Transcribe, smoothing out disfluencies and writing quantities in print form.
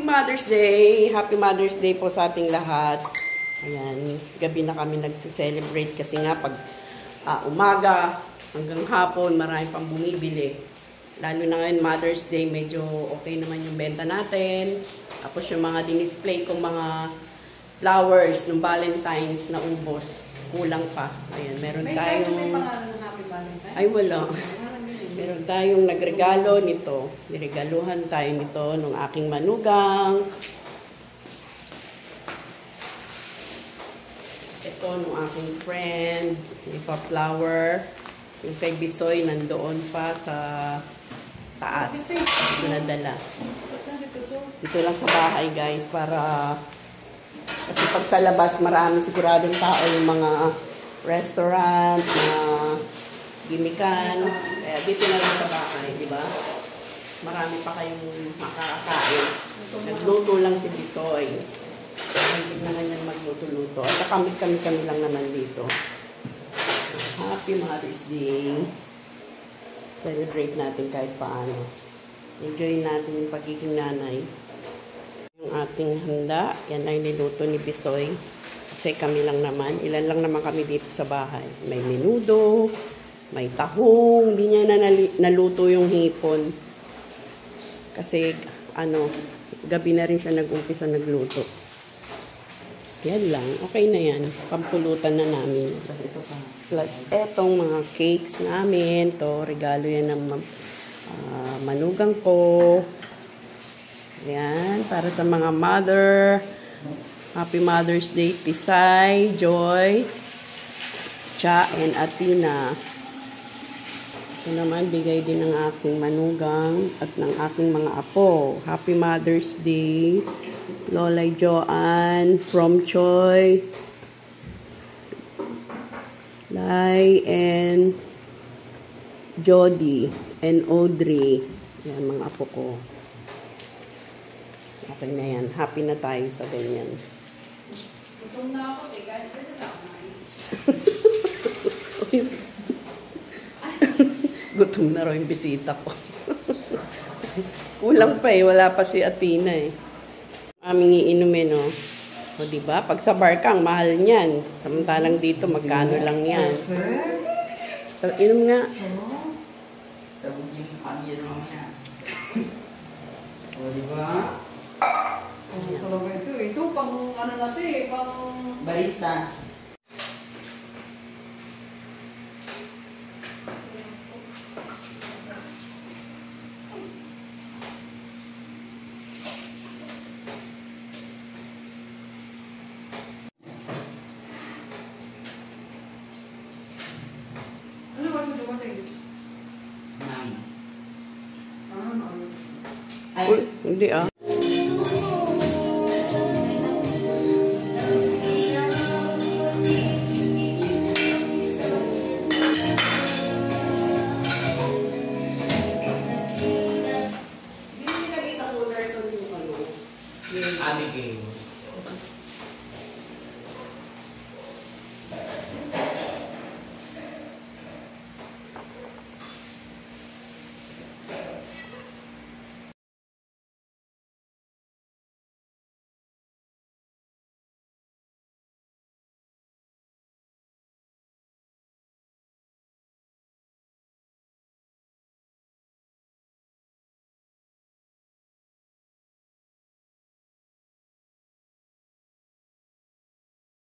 Mother's Day! Happy Mother's Day po sa ating lahat. Ayan, gabi na kami nagse-celebrate kasi nga pag umaga hanggang hapon marami pang bumibili. Lalo na ngayon Mother's Day, medyo okay naman yung benta natin. Tapos yung mga dinisplay kong mga flowers ng Valentine's na ubos, kulang pa. Ayan, meron tayong... May pangalan ng Happy Valentine's? Ay, wala. Meron tayong nagregalo nito. Niregaluhan tayo nito ng aking manugang. Ito ng aking friend. May pa-flower. Yung kay Bisoy nandoon pa sa taas. Ito nadala. Dito lang sa bahay guys para... Kasi pag sa labas marami siguradong tao yung mga restaurant na gimikan. Kaya dito na lang sa bahay, di ba? Marami pa kayong makakakain. Nagluto lang si Bisoy. Hindi na ganyan magluto-luto. At kami lang naman dito. Happy Mother's Day. Celebrate natin kahit paano. Enjoy natin yung pagiging nanay. Yung ating handa, yan ay niluto ni Bisoy. Kasi kami lang naman. Ilan lang naman kami dito sa bahay. May menudo, may tahong. Hindi niya na naluto yung hipon. Kasi, gabi na rin siya nag-umpisa nagluto. Yan lang. Okay na yan. Pampulutan na namin. Plus, etong mga cakes namin. To regalo yan ng manugang ko. Yan. Para sa mga mother. Happy Mother's Day, Pisay, Joy, Cha, and Athena. Ito naman, bigay din ng aking manugang at ng aking mga apo. Happy Mother's Day, Lolay Joanne, from Choi, Lai, and Jody, and Audrey. Yan, mga apo ko. Okay na yan. Happy na tayo sa ganyan. Gutom na ako, kahit pwede na ako Gutom na raw yung bisita ko. Kulang pa eh. Wala pa si Athena eh. Aming iinumin, no? O diba? Pag sa bar kang, mahal niyan. Samantalang dito, magkano lang yan. Inom nga. Sabog yung pamilya ng mamaya. O diba? talaga ito. Ito, pang ano natin eh, pang... Barista. Ano ba ito dumating? 9. Ano? Ay, Hindi ah. Abigail.